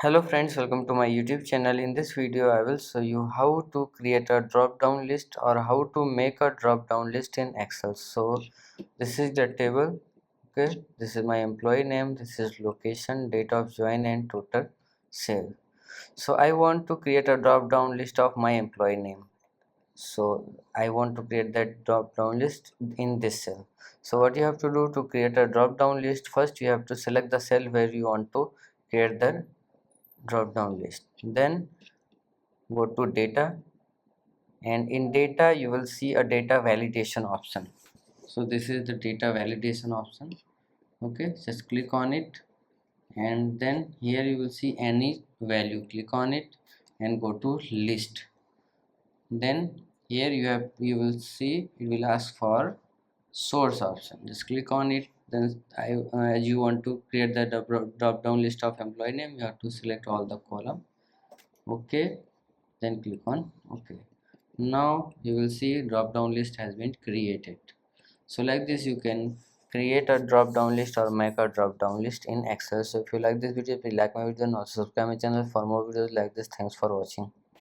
Hello friends, welcome to my YouTube channel. In this video I will show you how to create a drop down list or how to make a drop down list in Excel. So this is the table. Okay, this is my employee name, this is location, date of join and total sale. So I want to create a drop down list of my employee name. So I want to create that drop down list in this cell. So what you have to do to create a drop down list, first you have to select the cell where you want to create the drop down list, then go to data, and in data you will see a data validation option. So this is the data validation option. Okay, just click on it, and then here you will see any value, click on it and go to list. Then here you will see it will ask for source option, just click on it. Then as you want to create the drop down list of employee name, you have to select all the column. Okay, then click on OK. Now you will see drop down list has been created. So like this you can create a drop down list or make a drop down list in Excel. So if you like this video, please like my video and also subscribe my channel for more videos like this. Thanks for watching.